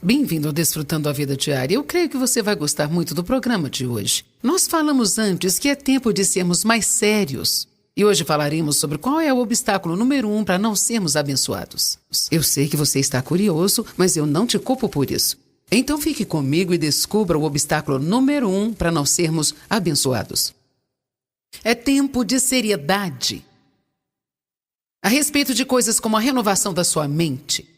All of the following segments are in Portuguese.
Bem-vindo ao Desfrutando a Vida Diária. Eu creio que você vai gostar muito do programa de hoje. Nós falamos antes que é tempo de sermos mais sérios. E hoje falaremos sobre qual é o obstáculo número 1 para não sermos abençoados. Eu sei que você está curioso, mas eu não te culpo por isso. Então fique comigo e descubra o obstáculo número 1 para não sermos abençoados. É tempo de seriedade. A respeito de coisas como a renovação da sua mente.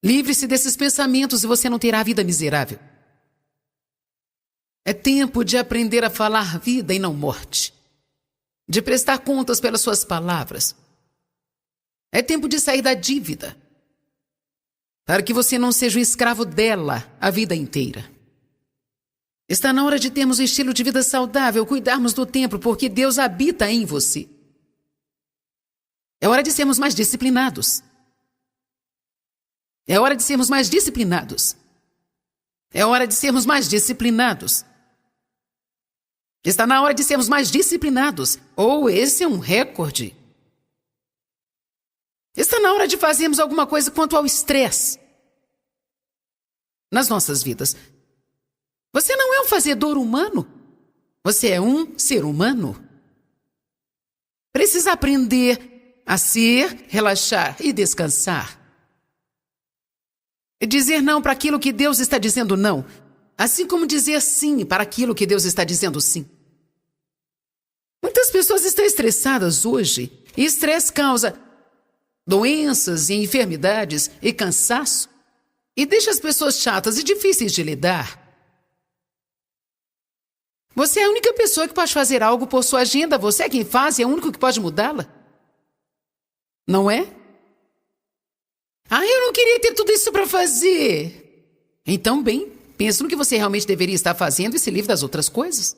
Livre-se desses pensamentos e você não terá vida miserável. É tempo de aprender a falar vida e não morte. De prestar contas pelas suas palavras. É tempo de sair da dívida. Para que você não seja um escravo dela a vida inteira. Está na hora de termos um estilo de vida saudável, cuidarmos do templo, porque Deus habita em você. É hora de sermos mais disciplinados. É hora de sermos mais disciplinados. É hora de sermos mais disciplinados. Está na hora de sermos mais disciplinados. Ou esse é um recorde. Está na hora de fazermos alguma coisa quanto ao estresse nas nossas vidas. Você não é um fazedor humano. Você é um ser humano. Precisa aprender a ser, relaxar e descansar. Dizer não para aquilo que Deus está dizendo não, assim como dizer sim para aquilo que Deus está dizendo sim. Muitas pessoas estão estressadas hoje, e estresse causa doenças e enfermidades e cansaço, e deixa as pessoas chatas e difíceis de lidar. Você é a única pessoa que pode fazer algo por sua agenda, você é quem faz e é o único que pode mudá-la. Não é? Eu não queria ter tudo isso para fazer. Então, bem, pense no que você realmente deveria estar fazendo e se livre das outras coisas.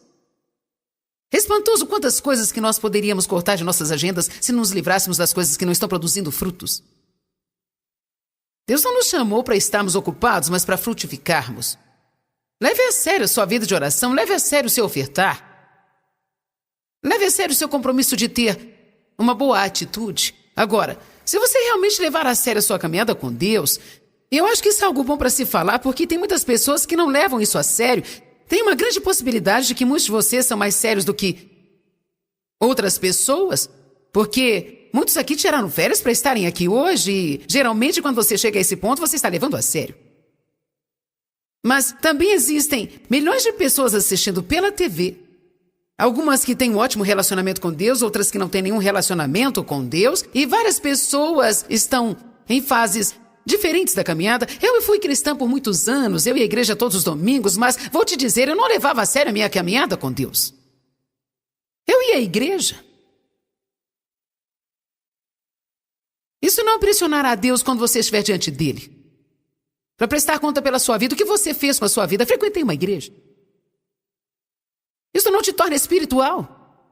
É espantoso quantas coisas que nós poderíamos cortar de nossas agendas se nos livrássemos das coisas que não estão produzindo frutos. Deus não nos chamou para estarmos ocupados, mas para frutificarmos. Leve a sério a sua vida de oração, leve a sério o seu ofertar. Leve a sério o seu compromisso de ter uma boa atitude. Agora, se você realmente levar a sério a sua caminhada com Deus, eu acho que isso é algo bom para se falar, porque tem muitas pessoas que não levam isso a sério. Tem uma grande possibilidade de que muitos de vocês são mais sérios do que outras pessoas, porque muitos aqui tiraram férias para estarem aqui hoje e, geralmente, quando você chega a esse ponto, você está levando a sério. Mas também existem milhões de pessoas assistindo pela TV. Algumas que têm um ótimo relacionamento com Deus, outras que não têm nenhum relacionamento com Deus. E várias pessoas estão em fases diferentes da caminhada. Eu fui cristã por muitos anos, eu ia à igreja todos os domingos, mas vou te dizer, eu não levava a sério a minha caminhada com Deus. Eu ia à igreja. Isso não impressionará a Deus quando você estiver diante dele. Para prestar conta pela sua vida, o que você fez com a sua vida? Frequentei uma igreja. Isso não te torna espiritual.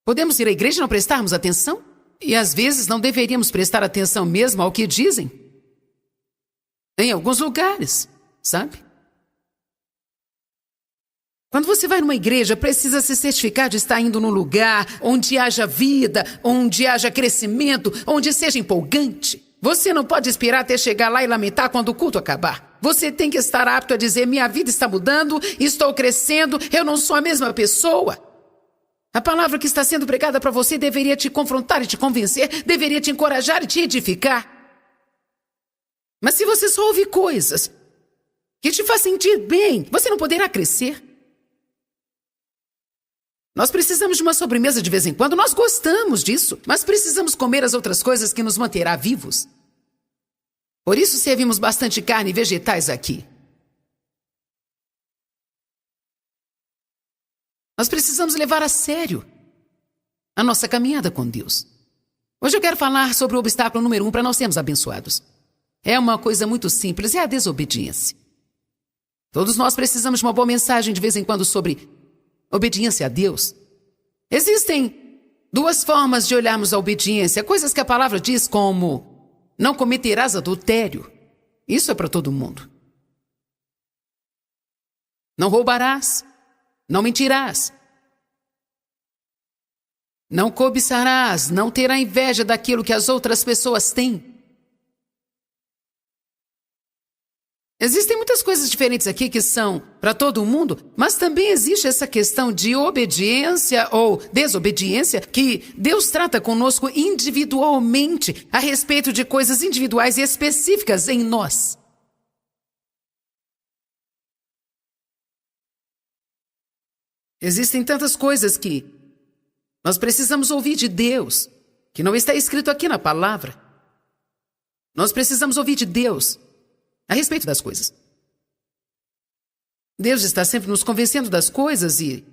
Podemos ir à igreja e não prestarmos atenção? E às vezes não deveríamos prestar atenção mesmo ao que dizem. Em alguns lugares, sabe? Quando você vai numa igreja, precisa se certificar de estar indo num lugar onde haja vida, onde haja crescimento, onde seja empolgante. Você não pode esperar até chegar lá e lamentar quando o culto acabar. Você tem que estar apto a dizer, minha vida está mudando, estou crescendo, eu não sou a mesma pessoa. A palavra que está sendo pregada para você deveria te confrontar e te convencer, deveria te encorajar e te edificar. Mas se você só ouve coisas que te faz sentir bem, você não poderá crescer. Nós precisamos de uma sobremesa de vez em quando, nós gostamos disso, mas precisamos comer as outras coisas que nos manterá vivos. Por isso servimos bastante carne e vegetais aqui. Nós precisamos levar a sério a nossa caminhada com Deus. Hoje eu quero falar sobre o obstáculo número 1 para nós sermos abençoados. É uma coisa muito simples, é a desobediência. Todos nós precisamos de uma boa mensagem de vez em quando sobre obediência a Deus. Existem duas formas de olharmos a obediência, coisas que a palavra diz como não cometerás adultério. Isso é para todo mundo. Não roubarás, não mentirás. Não cobiçarás, não terá inveja daquilo que as outras pessoas têm. Existem muitas coisas diferentes aqui que são para todo mundo, mas também existe essa questão de obediência ou desobediência que Deus trata conosco individualmente a respeito de coisas individuais e específicas em nós. Existem tantas coisas que nós precisamos ouvir de Deus, que não está escrito aqui na palavra. Nós precisamos ouvir de Deus a respeito das coisas. Deus está sempre nos convencendo das coisas e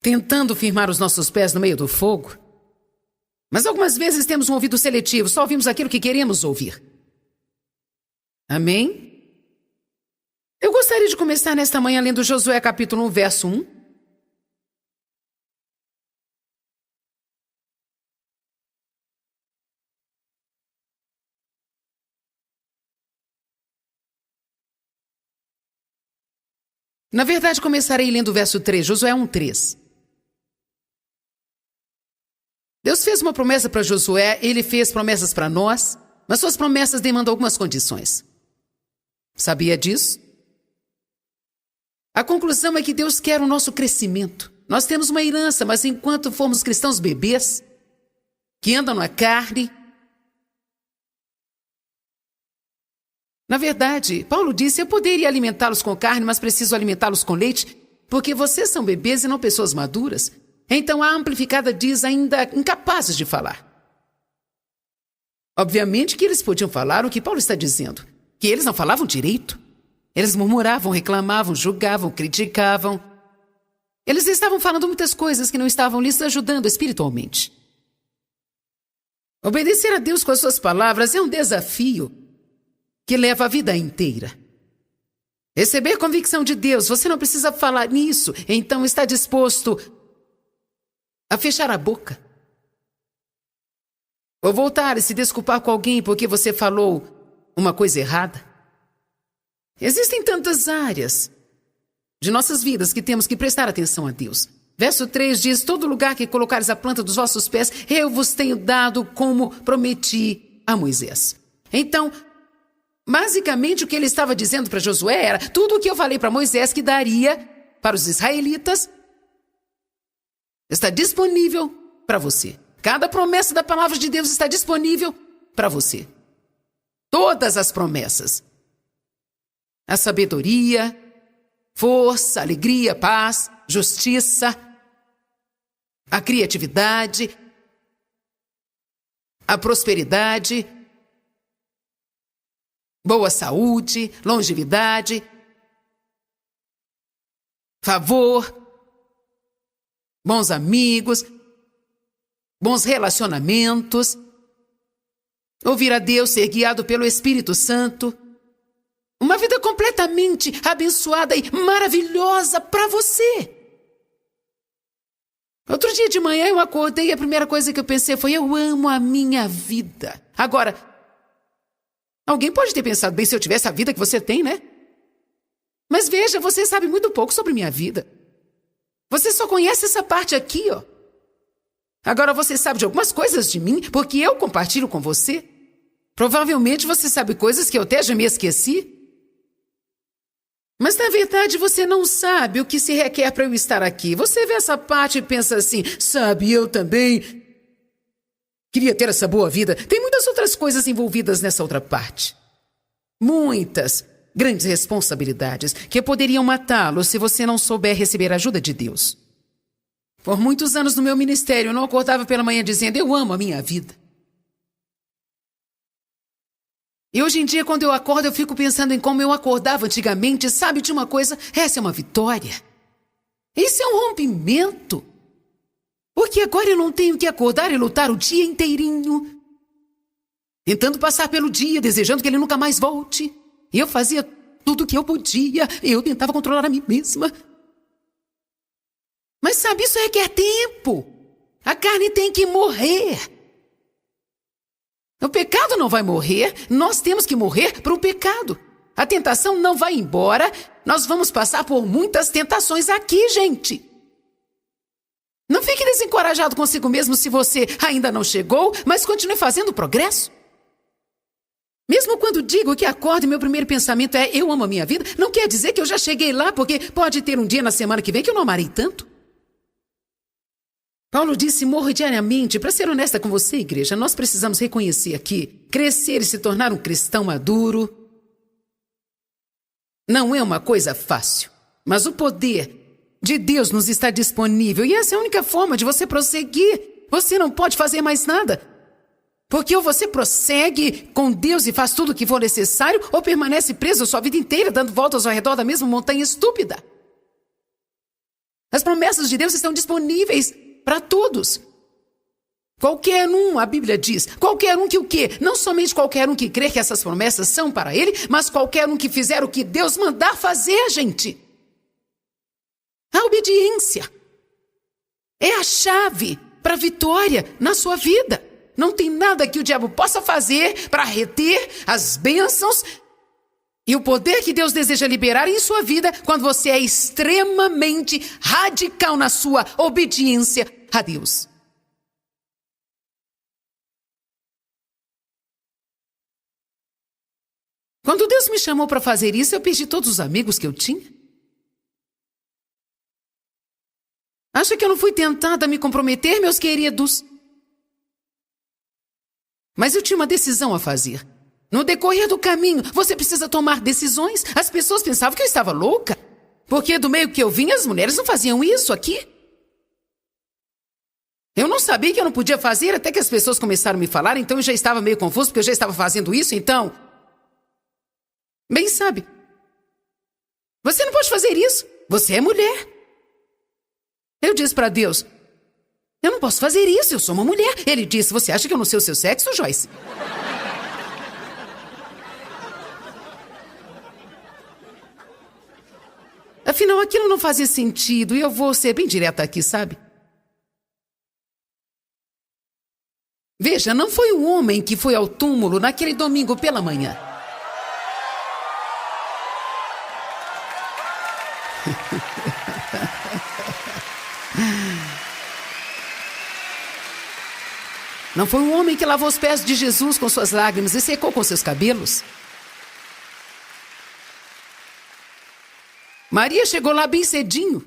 tentando firmar os nossos pés no meio do fogo. Mas algumas vezes temos um ouvido seletivo, só ouvimos aquilo que queremos ouvir. Amém? Eu gostaria de começar nesta manhã lendo Josué capítulo 1, verso 1. Na verdade, começarei lendo o verso 3, Josué 1:3. Deus fez uma promessa para Josué, ele fez promessas para nós, mas suas promessas demandam algumas condições. Sabia disso? A conclusão é que Deus quer o nosso crescimento. Nós temos uma herança, mas enquanto formos cristãos bebês, que andam na carne. Na verdade, Paulo disse, eu poderia alimentá-los com carne, mas preciso alimentá-los com leite, porque vocês são bebês e não pessoas maduras. Então a amplificada diz ainda incapazes de falar. Obviamente que eles podiam falar o que Paulo está dizendo, que eles não falavam direito. Eles murmuravam, reclamavam, julgavam, criticavam. Eles estavam falando muitas coisas que não estavam lhes ajudando espiritualmente. Obedecer a Deus com as suas palavras é um desafio que leva a vida inteira. Receber convicção de Deus, você não precisa falar nisso, então está disposto a fechar a boca. Ou voltar e se desculpar com alguém porque você falou uma coisa errada. Existem tantas áreas de nossas vidas que temos que prestar atenção a Deus. Verso 3 diz, todo lugar que colocares a planta dos vossos pés, eu vos tenho dado como prometi a Moisés. Então, basicamente, o que ele estava dizendo para Josué era tudo o que eu falei para Moisés que daria para os israelitas está disponível para você. Cada promessa da palavra de Deus está disponível para você. Todas as promessas. A sabedoria, força, alegria, paz, justiça, a criatividade, a prosperidade, boa saúde, longevidade, favor, bons amigos, bons relacionamentos, ouvir a Deus, ser guiado pelo Espírito Santo, uma vida completamente abençoada e maravilhosa para você. Outro dia de manhã eu acordei e a primeira coisa que eu pensei foi, eu amo a minha vida. Agora, alguém pode ter pensado, bem, se eu tivesse a vida que você tem, né? Mas veja, você sabe muito pouco sobre minha vida. Você só conhece essa parte aqui, ó. Agora você sabe de algumas coisas de mim, porque eu compartilho com você. Provavelmente você sabe coisas que eu até já me esqueci. Mas na verdade você não sabe o que se requer para eu estar aqui. Você vê essa parte e pensa assim, sabe, eu também queria ter essa boa vida. Tem muitas outras coisas envolvidas nessa outra parte. Muitas grandes responsabilidades que poderiam matá-lo se você não souber receber a ajuda de Deus. Por muitos anos no meu ministério, eu não acordava pela manhã dizendo, eu amo a minha vida. E hoje em dia, quando eu acordo, eu fico pensando em como eu acordava antigamente. Sabe de uma coisa? Essa é uma vitória. Isso é um rompimento. Porque agora eu não tenho que acordar e lutar o dia inteirinho, tentando passar pelo dia, desejando que ele nunca mais volte. E eu fazia tudo o que eu podia. Eu tentava controlar a mim mesma. Mas sabe, isso requer tempo. A carne tem que morrer. O pecado não vai morrer, nós temos que morrer para o pecado. A tentação não vai embora, nós vamos passar por muitas tentações aqui, gente. Não fique desencorajado consigo mesmo se você ainda não chegou, mas continue fazendo progresso. Mesmo Mesmo quando digo que acordo e meu primeiro pensamento é eu amo a minha vida, não quer dizer que eu já cheguei lá, porque pode ter um dia na semana que vem que eu não amarei tanto. Paulo disse, morro diariamente. Para ser honesta com você, igreja, nós precisamos reconhecer aqui, crescer e se tornar um cristão maduro não é uma coisa fácil, mas o poder de Deus nos está disponível e essa é a única forma de você prosseguir. Você não pode fazer mais nada. Porque ou você prossegue com Deus e faz tudo o que for necessário, ou permanece preso a sua vida inteira, dando voltas ao redor da mesma montanha estúpida. As promessas de Deus estão disponíveis para todos. Qualquer um, a Bíblia diz, qualquer um que o quê? Não somente qualquer um que crê que essas promessas são para ele, mas qualquer um que fizer o que Deus mandar fazer, gente. A obediência é a chave para a vitória na sua vida. Não tem nada que o diabo possa fazer para reter as bênçãos e o poder que Deus deseja liberar em sua vida quando você é extremamente radical na sua obediência a Deus. Quando Deus me chamou para fazer isso, eu perdi todos os amigos que eu tinha. Acha que eu não fui tentada a me comprometer, meus queridos? Mas eu tinha uma decisão a fazer. No decorrer do caminho, você precisa tomar decisões. As pessoas pensavam que eu estava louca. Porque do meio que eu vinha, as mulheres não faziam isso aqui. Eu não sabia que eu não podia fazer até que as pessoas começaram a me falar, então eu já estava meio confuso porque eu já estava fazendo isso, então... Bem, sabe, você não pode fazer isso. Você é mulher. Eu disse para Deus, eu não posso fazer isso, eu sou uma mulher. Ele disse, você acha que eu não sei o seu sexo, Joyce? Afinal, aquilo não fazia sentido e eu vou ser bem direta aqui, sabe? Veja, não foi um homem que foi ao túmulo naquele domingo pela manhã. Não foi um homem que lavou os pés de Jesus com suas lágrimas e secou com seus cabelos. Maria chegou lá bem cedinho.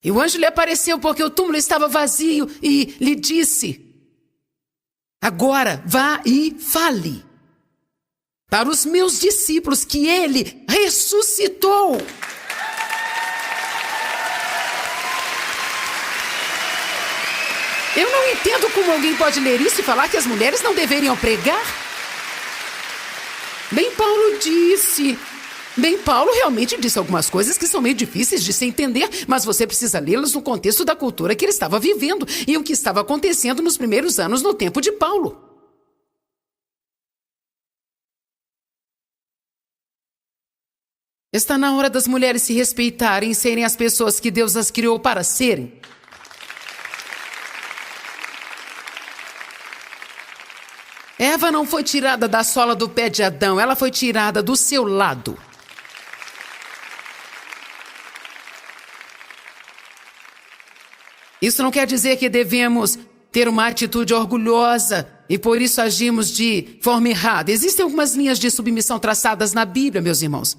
E o anjo lhe apareceu porque o túmulo estava vazio e lhe disse, agora vá e fale para os meus discípulos que ele ressuscitou. Eu não entendo como alguém pode ler isso e falar que as mulheres não deveriam pregar. Paulo realmente disse algumas coisas que são meio difíceis de se entender, mas você precisa lê-las no contexto da cultura que ele estava vivendo e o que estava acontecendo nos primeiros anos no tempo de Paulo. Está na hora das mulheres se respeitarem e serem as pessoas que Deus as criou para serem. Eva não foi tirada da sola do pé de Adão, ela foi tirada do seu lado. Isso não quer dizer que devemos ter uma atitude orgulhosa e por isso agimos de forma errada. Existem algumas linhas de submissão traçadas na Bíblia, meus irmãos,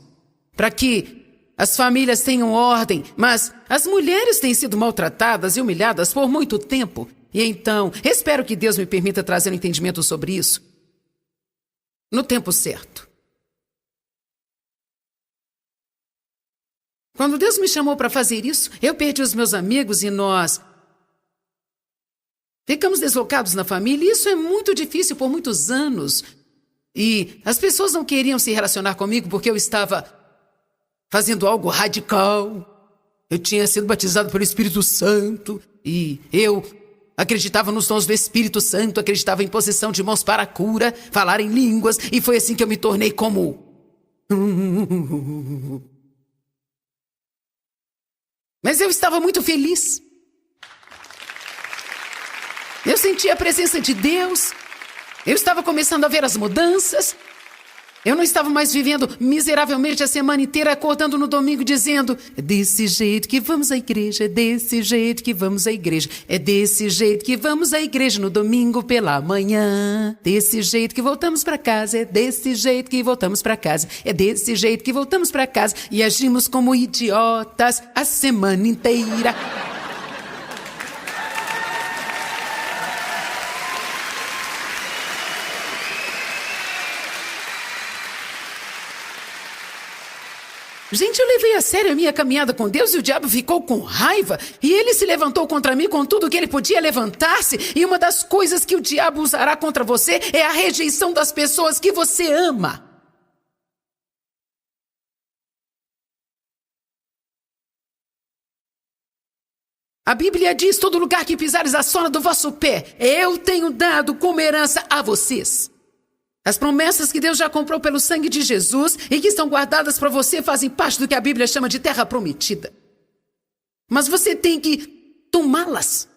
para que as famílias tenham ordem, mas as mulheres têm sido maltratadas e humilhadas por muito tempo. E então, espero que Deus me permita trazer um entendimento sobre isso no tempo certo. Quando Deus me chamou para fazer isso, eu perdi os meus amigos e nós ficamos deslocados na família. E isso é muito difícil por muitos anos. E as pessoas não queriam se relacionar comigo porque eu estava fazendo algo radical. Eu tinha sido batizado pelo Espírito Santo e eu acreditava nos dons do Espírito Santo, acreditava em posição de mãos para a cura, falar em línguas, e foi assim que eu me tornei como... Mas eu estava muito feliz. Eu sentia a presença de Deus, eu estava começando a ver as mudanças, Eu não estava mais vivendo miseravelmente a semana inteira, acordando no domingo dizendo: é desse jeito que vamos à igreja, é desse jeito que vamos à igreja, é desse jeito que vamos à igreja no domingo pela manhã, desse jeito que voltamos para casa, é desse jeito que voltamos para casa, é desse jeito que voltamos para casa e agimos como idiotas a semana inteira. Gente, eu levei a sério a minha caminhada com Deus e o diabo ficou com raiva. E ele se levantou contra mim com tudo que ele podia levantar-se. E uma das coisas que o diabo usará contra você é a rejeição das pessoas que você ama. A Bíblia diz: todo lugar que pisares a sola do vosso pé, eu tenho dado como herança a vocês. As promessas que Deus já comprou pelo sangue de Jesus e que estão guardadas para você fazem parte do que a Bíblia chama de terra prometida. Mas você tem que tomá-las.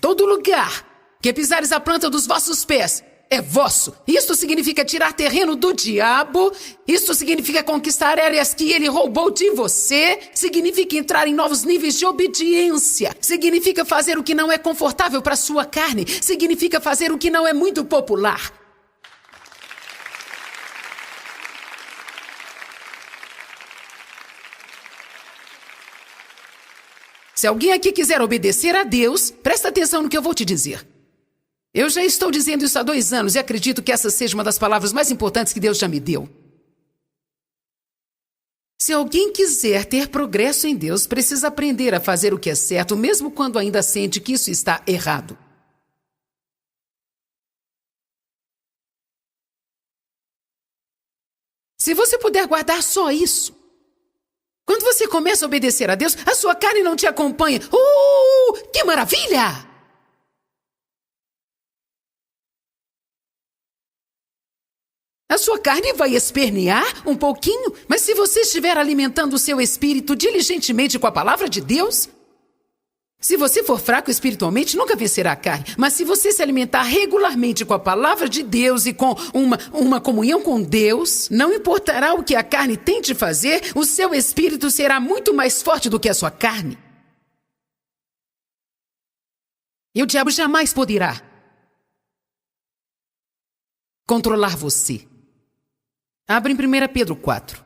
Todo lugar que pisares a planta dos vossos pés é vosso. Isto significa tirar terreno do diabo. Isto significa conquistar áreas que ele roubou de você. Significa entrar em novos níveis de obediência. Significa fazer o que não é confortável para a sua carne. Significa fazer o que não é muito popular. Se alguém aqui quiser obedecer a Deus, presta atenção no que eu vou te dizer. Eu já estou dizendo isso há 2 anos e acredito que essa seja uma das palavras mais importantes que Deus já me deu. Se alguém quiser ter progresso em Deus, precisa aprender a fazer o que é certo, mesmo quando ainda sente que isso está errado. Se você puder guardar só isso, quando você começa a obedecer a Deus, a sua carne não te acompanha. Que maravilha! A sua carne vai espernear um pouquinho, mas se você estiver alimentando o seu espírito diligentemente com a palavra de Deus, se você for fraco espiritualmente, nunca vencerá a carne. Mas se você se alimentar regularmente com a palavra de Deus e com uma comunhão com Deus, não importará o que a carne tente fazer, o seu espírito será muito mais forte do que a sua carne. E o diabo jamais poderá controlar você. Abre em 1 Pedro 4.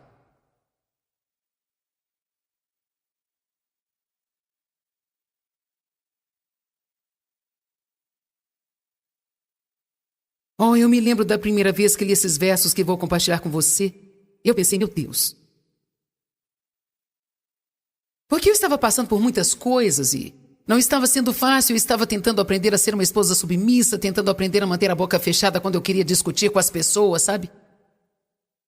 Eu me lembro da primeira vez que li esses versos que vou compartilhar com você. Eu pensei, meu Deus. Porque eu estava passando por muitas coisas e não estava sendo fácil. Eu estava tentando aprender a ser uma esposa submissa, tentando aprender a manter a boca fechada quando eu queria discutir com as pessoas, sabe?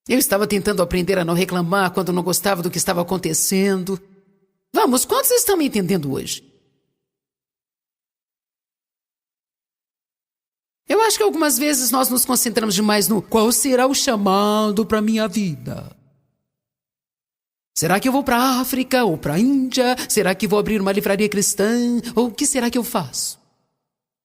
Eu estava tentando aprender a não reclamar quando não gostava do que estava acontecendo. Vamos, quantos estão me entendendo hoje? Eu acho que algumas vezes nós nos concentramos demais no qual será o chamado para a minha vida. Será que eu vou para a África ou para a Índia? Será que vou abrir uma livraria cristã? Ou o que será que eu faço?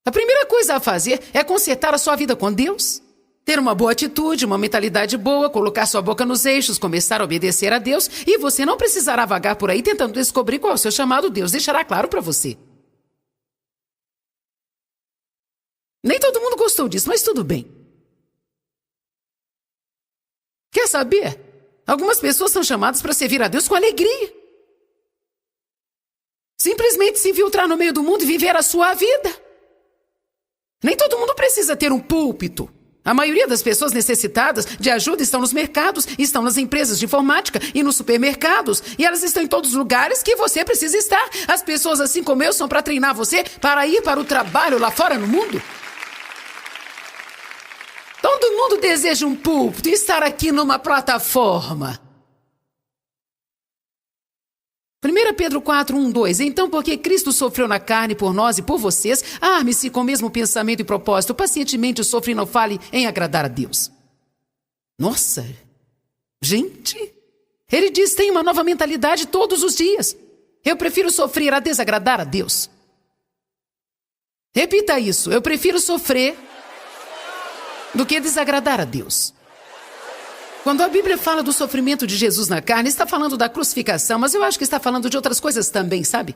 A primeira coisa a fazer é consertar a sua vida com Deus. Ter uma boa atitude, uma mentalidade boa, colocar sua boca nos eixos, começar a obedecer a Deus e você não precisará vagar por aí tentando descobrir qual é o seu chamado. Deus deixará claro para você. Nem todo mundo gostou disso, mas tudo bem. Quer saber? Algumas pessoas são chamadas para servir a Deus com alegria. Simplesmente se infiltrar no meio do mundo e viver a sua vida. Nem todo mundo precisa ter um púlpito. A maioria das pessoas necessitadas de ajuda estão nos mercados, estão nas empresas de informática e nos supermercados. E elas estão em todos os lugares que você precisa estar. As pessoas assim como eu são para treinar você para ir para o trabalho lá fora no mundo. Todo mundo deseja um púlpito e estar aqui numa plataforma. 1 Pedro 4, 1, 2. Então, porque Cristo sofreu na carne por nós e por vocês, arme-se com o mesmo pensamento e propósito, pacientemente sofre e não fale em agradar a Deus. Nossa, gente, ele diz, tem uma nova mentalidade todos os dias. Eu prefiro sofrer a desagradar a Deus. Repita isso, eu prefiro sofrer do que desagradar a Deus. Quando a Bíblia fala do sofrimento de Jesus na carne, está falando da crucificação, mas eu acho que está falando de outras coisas também, sabe?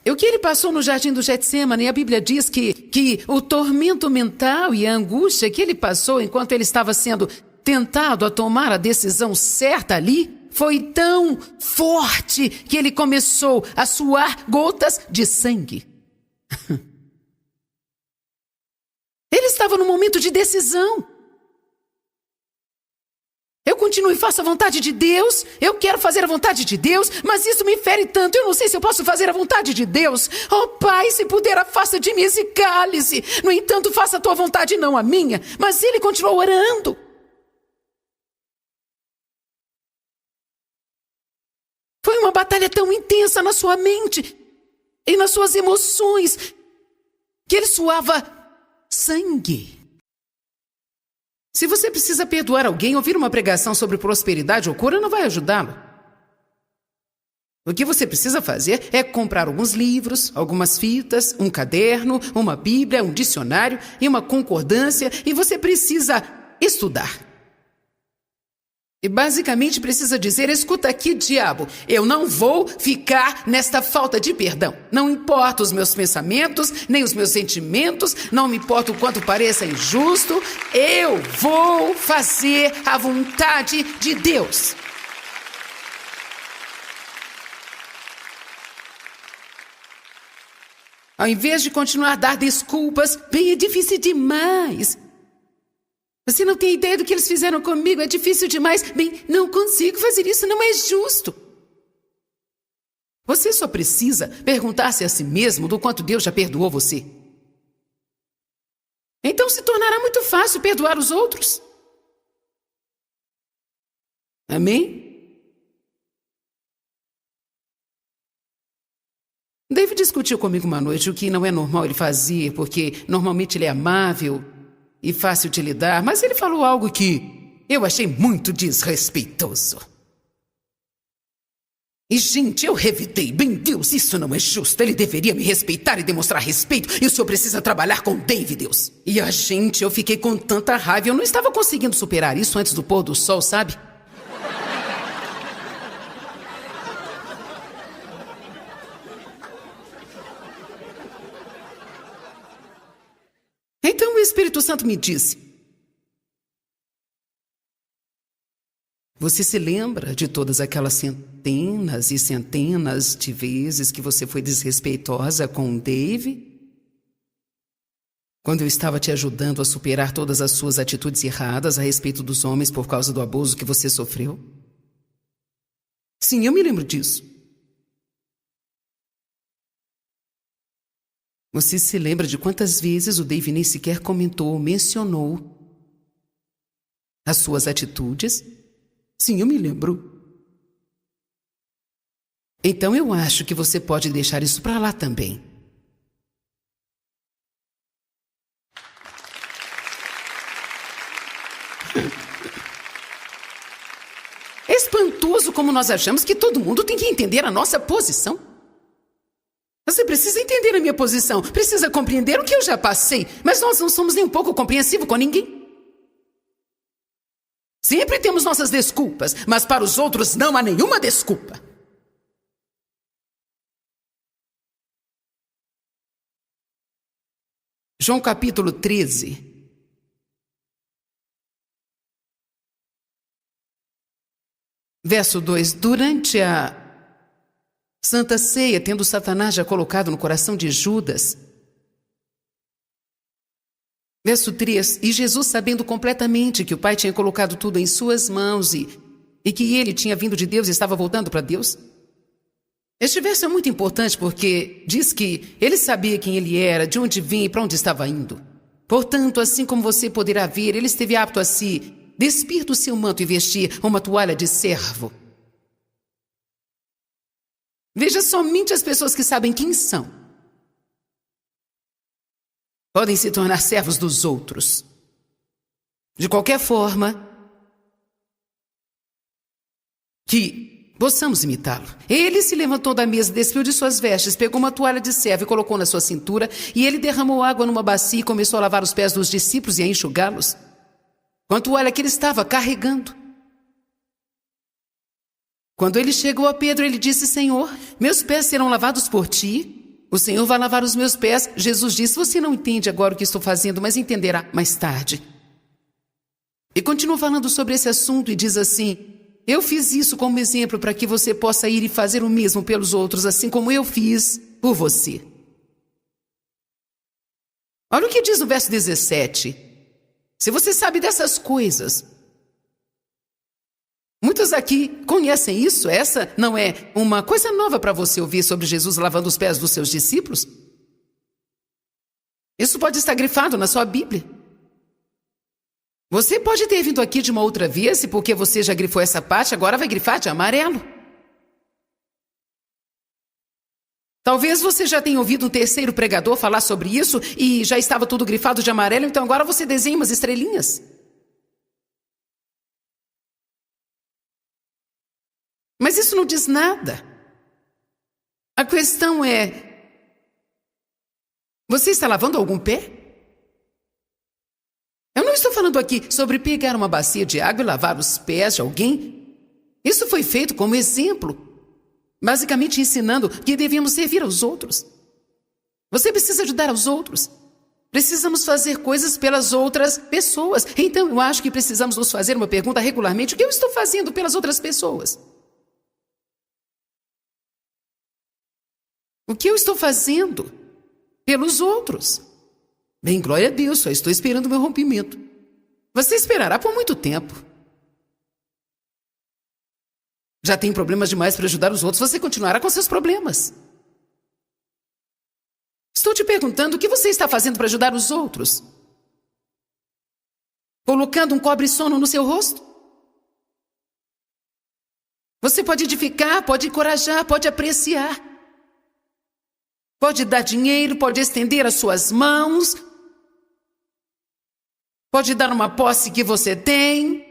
O que ele passou no jardim do Getsêmani, a Bíblia diz que o tormento mental e a angústia que ele passou enquanto ele estava sendo tentado a tomar a decisão certa ali, foi tão forte que ele começou a suar gotas de sangue. Ele estava num momento de decisão. Eu continuo e faço a vontade de Deus, eu quero fazer a vontade de Deus, mas isso me fere tanto, eu não sei se eu posso fazer a vontade de Deus. Oh Pai, se puder, afasta de mim esse cálice. No entanto, faça a tua vontade e não a minha. Mas ele continuou orando. Foi uma batalha tão intensa na sua mente e nas suas emoções que ele suava sangue. Se você precisa perdoar alguém, ouvir uma pregação sobre prosperidade ou cura não vai ajudá-lo. O que você precisa fazer é comprar alguns livros, algumas fitas, um caderno, uma Bíblia, um dicionário e uma concordância, e você precisa estudar. E basicamente precisa dizer: escuta aqui, diabo, eu não vou ficar nesta falta de perdão. Não importa os meus pensamentos, nem os meus sentimentos, não me importa o quanto pareça injusto, eu vou fazer a vontade de Deus. Ao invés de continuar a dar desculpas, bem, é difícil demais. Você não tem ideia do que eles fizeram comigo, é difícil demais. Bem, não consigo fazer isso, não é justo. Você só precisa perguntar-se a si mesmo do quanto Deus já perdoou você. Então se tornará muito fácil perdoar os outros. Amém? David discutiu comigo uma noite o que não é normal ele fazer, porque normalmente ele é amável e fácil de lidar, mas ele falou algo que eu achei muito desrespeitoso. E, gente, eu revidei. Bem, Deus, isso não é justo. Ele deveria me respeitar e demonstrar respeito, e o senhor precisa trabalhar com Dave, Deus. E a gente, eu fiquei com tanta raiva, eu não estava conseguindo superar isso antes do pôr do sol, sabe? Então o Espírito Santo me disse: você se lembra de todas aquelas centenas e centenas de vezes que você foi desrespeitosa com o Dave? Quando eu estava te ajudando a superar todas as suas atitudes erradas a respeito dos homens por causa do abuso que você sofreu? Sim, eu me lembro disso. Você se lembra de quantas vezes o Dave nem sequer comentou ou mencionou as suas atitudes? Sim, eu me lembro. Então eu acho que você pode deixar isso para lá também. É espantoso como nós achamos que todo mundo tem que entender a nossa posição. Você precisa entender a minha posição, precisa compreender o que eu já passei, mas nós não somos nem um pouco compreensivos com ninguém. Sempre temos nossas desculpas, mas para os outros não há nenhuma desculpa. João capítulo 13. Verso 2. Durante a Santa Ceia, tendo Satanás já colocado no coração de Judas. Verso 3. E Jesus, sabendo completamente que o Pai tinha colocado tudo em suas mãos e que ele tinha vindo de Deus e estava voltando para Deus. Este verso é muito importante porque diz que ele sabia quem ele era, de onde vinha e para onde estava indo. Portanto, assim como você poderá ver, ele esteve apto a se despir do seu manto e vestir uma toalha de servo. Veja, somente as pessoas que sabem quem são podem se tornar servos dos outros. De qualquer forma, que possamos imitá-lo. Ele se levantou da mesa, despiu de suas vestes, pegou uma toalha de servo e colocou na sua cintura, e ele derramou água numa bacia e começou a lavar os pés dos discípulos e a enxugá-los. com a toalha que ele estava carregando. Quando ele chegou a Pedro, ele disse: Senhor, meus pés serão lavados por ti? O Senhor vai lavar os meus pés. Jesus disse: você não entende agora o que estou fazendo, mas entenderá mais tarde. E continua falando sobre esse assunto e diz assim: eu fiz isso como exemplo para que você possa ir e fazer o mesmo pelos outros, assim como eu fiz por você. Olha o que diz no verso 17. Se você sabe dessas coisas, muitos aqui conhecem isso. Essa não é uma coisa nova para você ouvir sobre Jesus lavando os pés dos seus discípulos. Isso pode estar grifado na sua Bíblia. Você pode ter vindo aqui de uma outra vez e porque você já grifou essa parte, agora vai grifar de amarelo. Talvez você já tenha ouvido um terceiro pregador falar sobre isso e já estava tudo grifado de amarelo, então agora você desenha umas estrelinhas. Mas isso não diz nada. A questão é: você está lavando algum pé? Eu não estou falando aqui sobre pegar uma bacia de água e lavar os pés de alguém. Isso foi feito como exemplo, basicamente ensinando que devíamos servir aos outros. Você precisa ajudar aos outros. Precisamos fazer coisas pelas outras pessoas. Então eu acho que precisamos nos fazer uma pergunta regularmente: o que eu estou fazendo pelas outras pessoas? O que eu estou fazendo pelos outros? Bem, glória a Deus, só estou esperando o meu rompimento. Você esperará por muito tempo. Já tem problemas demais para ajudar os outros, você continuará com seus problemas. Estou te perguntando o que você está fazendo para ajudar os outros? Colocando um cobre-sono no seu rosto? Você pode edificar, pode encorajar, pode apreciar. Pode dar dinheiro, pode estender as suas mãos. Pode dar uma posse que você tem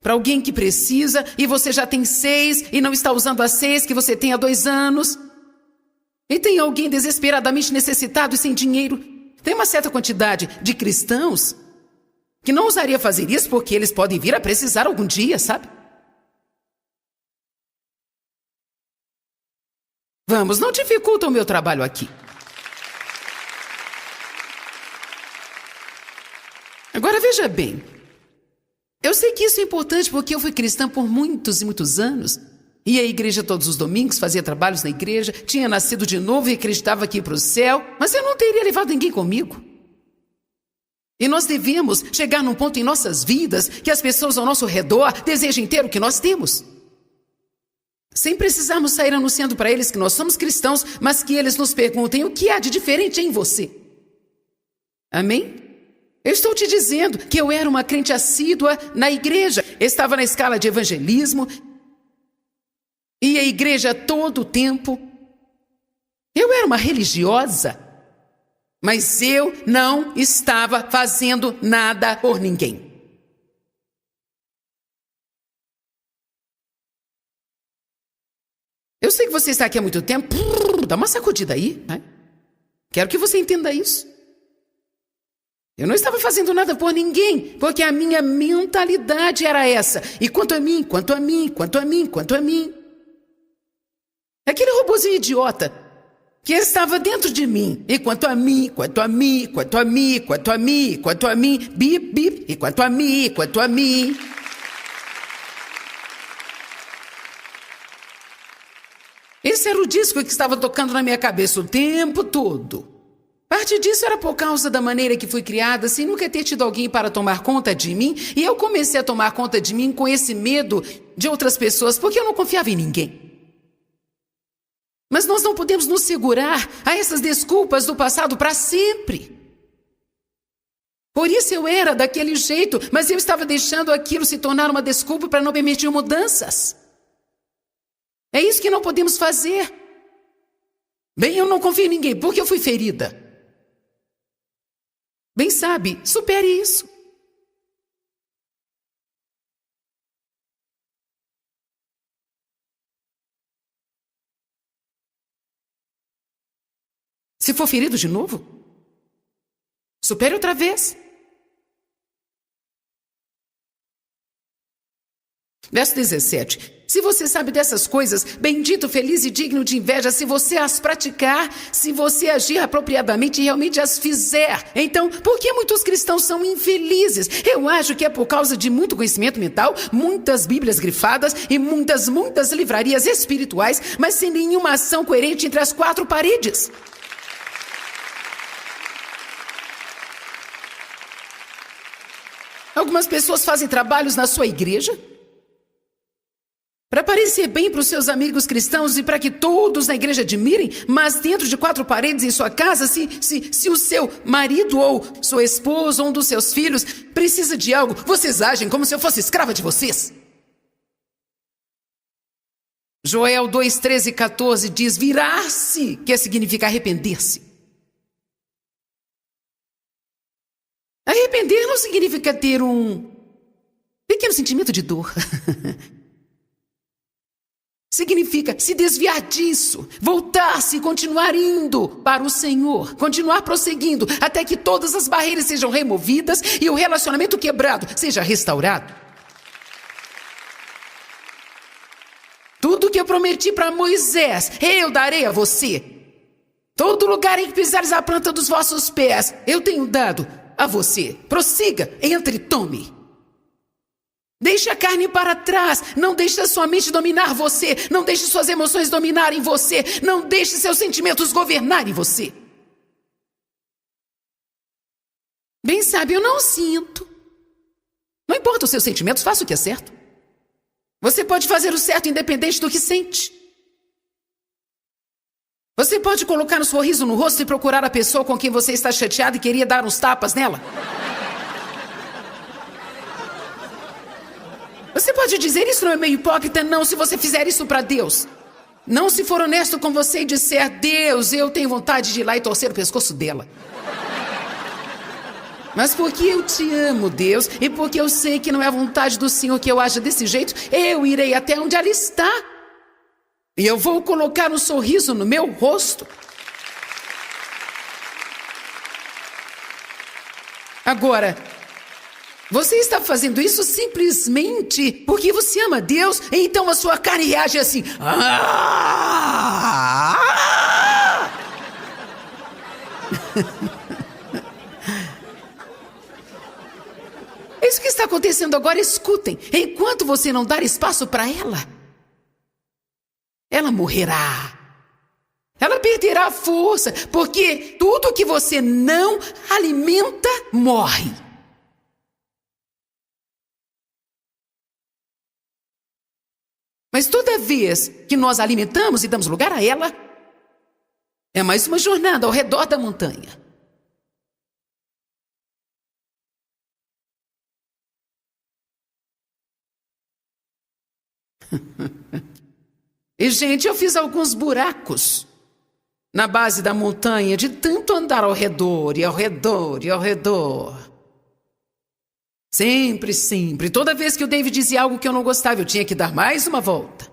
para alguém que precisa e você já tem 6 e não está usando as 6 que você tem há 2 anos. E tem alguém desesperadamente necessitado e sem dinheiro. Tem uma certa quantidade de cristãos que não ousaria fazer isso porque eles podem vir a precisar algum dia, sabe? Vamos, não dificulta o meu trabalho aqui. Agora veja bem, eu sei que isso é importante porque eu fui cristã por muitos e muitos anos. Ia à igreja todos os domingos, fazia trabalhos na igreja, tinha nascido de novo e acreditava que ia para o céu, mas eu não teria levado ninguém comigo. E nós devemos chegar num ponto em nossas vidas que as pessoas ao nosso redor desejem ter o que nós temos. Sem precisarmos sair anunciando para eles que nós somos cristãos, mas que eles nos perguntem o que há de diferente em você. Amém? Eu estou te dizendo que eu era uma crente assídua na igreja. Estava na escala de evangelismo. Ia à igreja todo o tempo. Eu era uma religiosa. Mas eu não estava fazendo nada por ninguém. Eu sei que você está aqui há muito tempo. Dá uma sacudida aí, né? Quero que você entenda isso. Eu não estava fazendo nada por ninguém, porque a minha mentalidade era essa. E quanto a mim, quanto a mim, quanto a mim, quanto a mim. Aquele robozinho idiota que estava dentro de mim. E quanto a mim, quanto a mim, quanto a mim, quanto a mim, quanto a mim, bip, bip, e quanto a mim, quanto a mim. Esse era o disco que estava tocando na minha cabeça o tempo todo. Parte disso era por causa da maneira que fui criada, sem nunca ter tido alguém para tomar conta de mim, e eu comecei a tomar conta de mim com esse medo de outras pessoas, porque eu não confiava em ninguém. Mas nós não podemos nos segurar a essas desculpas do passado para sempre. Por isso eu era daquele jeito, mas eu estava deixando aquilo se tornar uma desculpa para não permitir mudanças. É isso que não podemos fazer. Bem, eu não confio em ninguém, porque eu fui ferida. Bem sabe, supere isso. Se for ferido de novo, supere outra vez. Verso 17. Se você sabe dessas coisas, bendito, feliz e digno de inveja, se você as praticar, se você agir apropriadamente e realmente as fizer. Então, por que muitos cristãos são infelizes? Eu acho que é por causa de muito conhecimento mental, muitas bíblias grifadas e muitas livrarias espirituais, mas sem nenhuma ação coerente entre as quatro paredes. Algumas pessoas fazem trabalhos na sua igreja para parecer bem para os seus amigos cristãos e para que todos na igreja admirem, mas dentro de quatro paredes em sua casa, se o seu marido ou sua esposa ou um dos seus filhos precisa de algo, vocês agem como se eu fosse escrava de vocês. Joel 2, 13 e 14 diz: virar-se quer significar arrepender-se. Arrepender não significa ter um pequeno sentimento de dor. Significa se desviar disso, voltar-se e continuar indo para o Senhor, continuar prosseguindo até que todas as barreiras sejam removidas e o relacionamento quebrado seja restaurado. Tudo que eu prometi para Moisés, eu darei a você. Todo lugar em que pisares a planta dos vossos pés, eu tenho dado a você. Prossiga, entre e tome. Deixe a carne para trás, não deixe a sua mente dominar você, não deixe suas emoções dominarem você, não deixe seus sentimentos governarem você. Bem sabe, eu não sinto. Não importa os seus sentimentos, faça o que é certo. Você pode fazer o certo independente do que sente. Você pode colocar um sorriso no rosto e procurar a pessoa com quem você está chateado e queria dar uns tapas nela. Você pode dizer, isso não é meio hipócrita? Não, se você fizer isso para Deus. Não se for honesto com você e disser, Deus, eu tenho vontade de ir lá e torcer o pescoço dela. Mas porque eu te amo, Deus, e porque eu sei que não é a vontade do Senhor que eu haja desse jeito, eu irei até onde ela está. E eu vou colocar um sorriso no meu rosto. Agora, você está fazendo isso simplesmente porque você ama Deus, então a sua carne reage assim. É isso que está acontecendo agora, escutem. Enquanto você não dar espaço para ela morrerá. Ela perderá a força, porque tudo que você não alimenta, morre. Mas toda vez que nós alimentamos e damos lugar a ela, é mais uma jornada ao redor da montanha. E, gente, eu fiz alguns buracos na base da montanha de tanto andar ao redor e ao redor e ao redor. Sempre, sempre. Toda vez que o David dizia algo que eu não gostava, eu tinha que dar mais uma volta.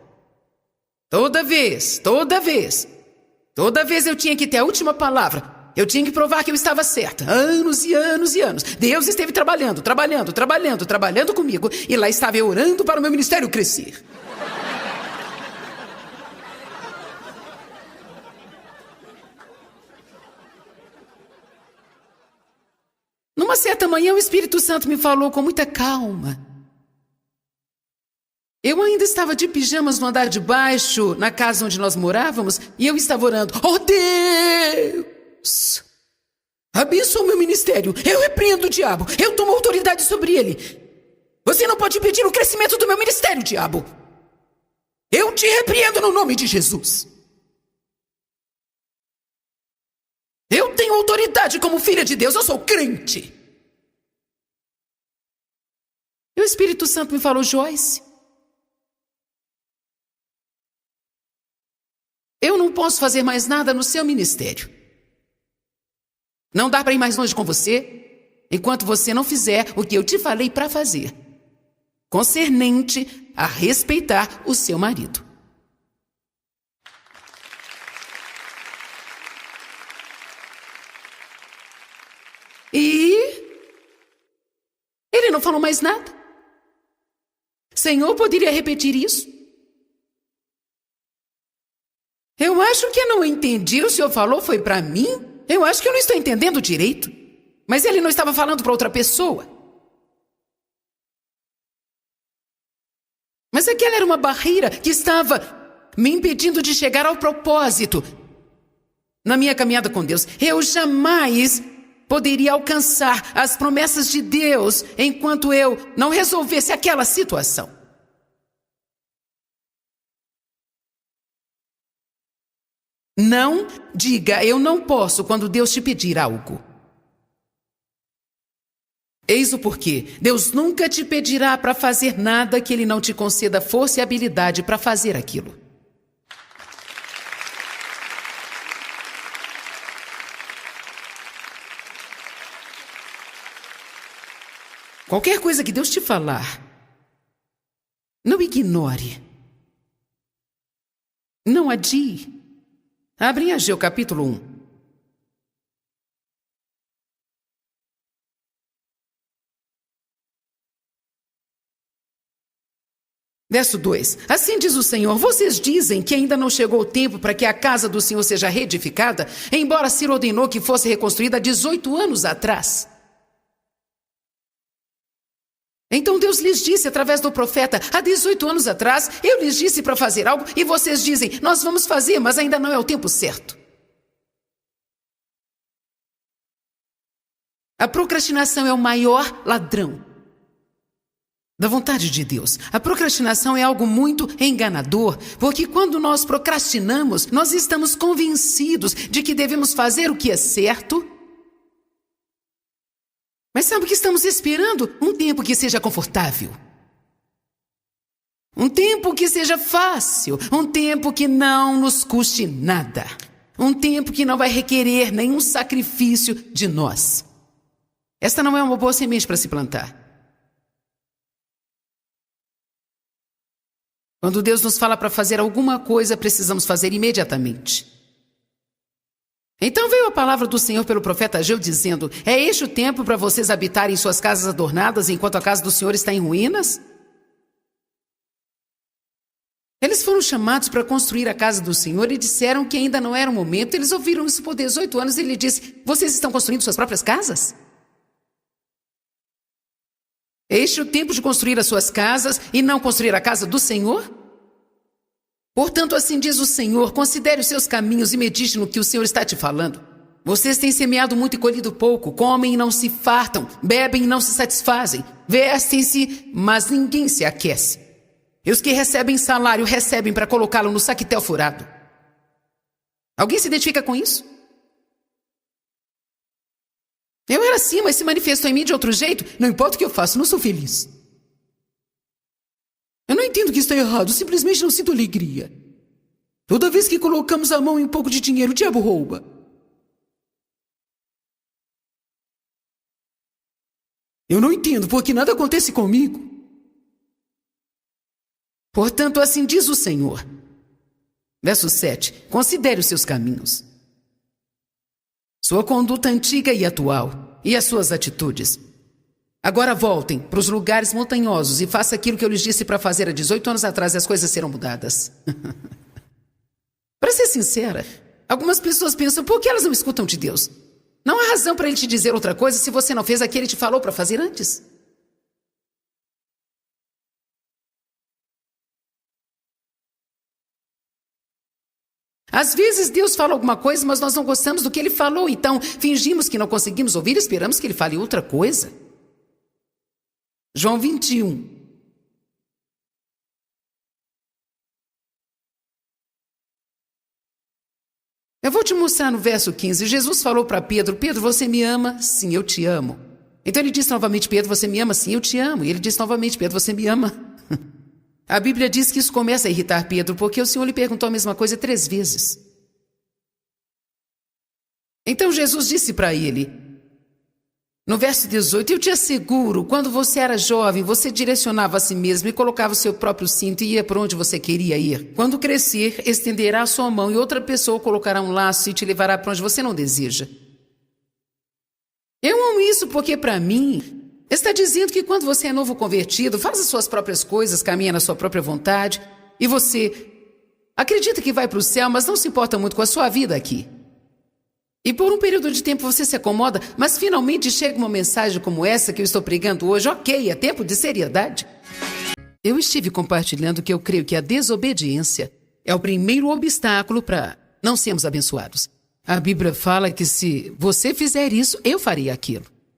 Toda vez eu tinha que ter a última palavra. Eu tinha que provar que eu estava certa. Anos e anos e anos. Deus esteve trabalhando comigo. E lá estava eu orando para o meu ministério crescer. Numa certa manhã, o Espírito Santo me falou com muita calma. Eu ainda estava de pijamas no andar de baixo, na casa onde nós morávamos, e eu estava orando. Oh, Deus! Abençoa o meu ministério. Eu repreendo o diabo. Eu tomo autoridade sobre ele. Você não pode impedir o crescimento do meu ministério, diabo. Eu te repreendo no nome de Jesus. Eu tenho autoridade como filha de Deus, eu sou crente. E o Espírito Santo me falou, Joyce, eu não posso fazer mais nada no seu ministério. Não dá para ir mais longe com você, enquanto você não fizer o que eu te falei para fazer, concernente a respeitar o seu marido. E ele não falou mais nada. Senhor, poderia repetir isso? Eu acho que eu não entendi. O senhor falou foi para mim? Eu acho que eu não estou entendendo direito. Mas ele não estava falando para outra pessoa. Mas aquela era uma barreira que estava me impedindo de chegar ao propósito. Na minha caminhada com Deus, eu jamais poderia alcançar as promessas de Deus enquanto eu não resolvesse aquela situação. Não diga eu não posso quando Deus te pedir algo. Eis o porquê. Deus nunca te pedirá para fazer nada que Ele não te conceda força e habilidade para fazer aquilo. Qualquer coisa que Deus te falar, não ignore. Não adie. Abre em Ageu capítulo 1. Verso 2. Assim diz o Senhor, vocês dizem que ainda não chegou o tempo para que a casa do Senhor seja reedificada, embora Ciro ordenou que fosse reconstruída há 18 anos atrás. Então Deus lhes disse através do profeta, há 18 anos atrás, eu lhes disse para fazer algo e vocês dizem, nós vamos fazer, mas ainda não é o tempo certo. A procrastinação é o maior ladrão da vontade de Deus. A procrastinação é algo muito enganador, porque quando nós procrastinamos, nós estamos convencidos de que devemos fazer o que é certo. Mas sabe o que estamos esperando? Um tempo que seja confortável. Um tempo que seja fácil. Um tempo que não nos custe nada. Um tempo que não vai requerer nenhum sacrifício de nós. Esta não é uma boa semente para se plantar. Quando Deus nos fala para fazer alguma coisa, precisamos fazer imediatamente. Então veio a palavra do Senhor pelo profeta Ageu dizendo, é este o tempo para vocês habitarem em suas casas adornadas enquanto a casa do Senhor está em ruínas? Eles foram chamados para construir a casa do Senhor e disseram que ainda não era o momento. Eles ouviram isso por 18 anos e ele disse, vocês estão construindo suas próprias casas? É este o tempo de construir as suas casas e não construir a casa do Senhor? Portanto, assim diz o Senhor, considere os seus caminhos e medite no que o Senhor está te falando. Vocês têm semeado muito e colhido pouco, comem e não se fartam, bebem e não se satisfazem, vestem-se, mas ninguém se aquece. E os que recebem salário, recebem para colocá-lo no saquetel furado. Alguém se identifica com isso? Eu era assim, mas se manifestou em mim de outro jeito. Não importa o que eu faço, não sou feliz. Eu não entendo que está errado, simplesmente não sinto alegria. Toda vez que colocamos a mão em um pouco de dinheiro, o diabo rouba. Eu não entendo porque nada acontece comigo. Portanto, assim diz o Senhor. Verso 7. Considere os seus caminhos, sua conduta antiga e atual, e as suas atitudes. Agora voltem para os lugares montanhosos e faça aquilo que eu lhes disse para fazer há 18 anos atrás e as coisas serão mudadas. Para ser sincera, algumas pessoas pensam, por que elas não escutam de Deus? Não há razão para Ele te dizer outra coisa se você não fez aquilo que Ele te falou para fazer antes. Às vezes Deus fala alguma coisa, mas nós não gostamos do que Ele falou, então fingimos que não conseguimos ouvir e esperamos que Ele fale outra coisa. João 21. Eu vou te mostrar no verso 15. Jesus falou para Pedro, Pedro, você me ama? Sim, eu te amo. Então ele disse novamente, Pedro, você me ama? Sim, eu te amo. E ele disse novamente, Pedro, você me ama? A Bíblia diz que isso começa a irritar Pedro, porque o Senhor lhe perguntou a mesma coisa 3 vezes. Então Jesus disse para ele, no verso 18, eu te asseguro, quando você era jovem, você direcionava a si mesmo e colocava o seu próprio cinto e ia para onde você queria ir. Quando crescer, estenderá a sua mão e outra pessoa colocará um laço e te levará para onde você não deseja. Eu amo isso porque, para mim, Está dizendo que quando você é novo convertido, faz as suas próprias coisas, caminha na sua própria vontade, e você acredita que vai para o céu, mas não se importa muito com a sua vida aqui. E por um período de tempo você se acomoda, mas finalmente chega uma mensagem como essa que eu estou pregando hoje. Ok, é tempo de seriedade. Eu estive compartilhando que eu creio que a desobediência é o primeiro obstáculo para não sermos abençoados. A Bíblia fala que se você fizer isso, eu farei aquilo.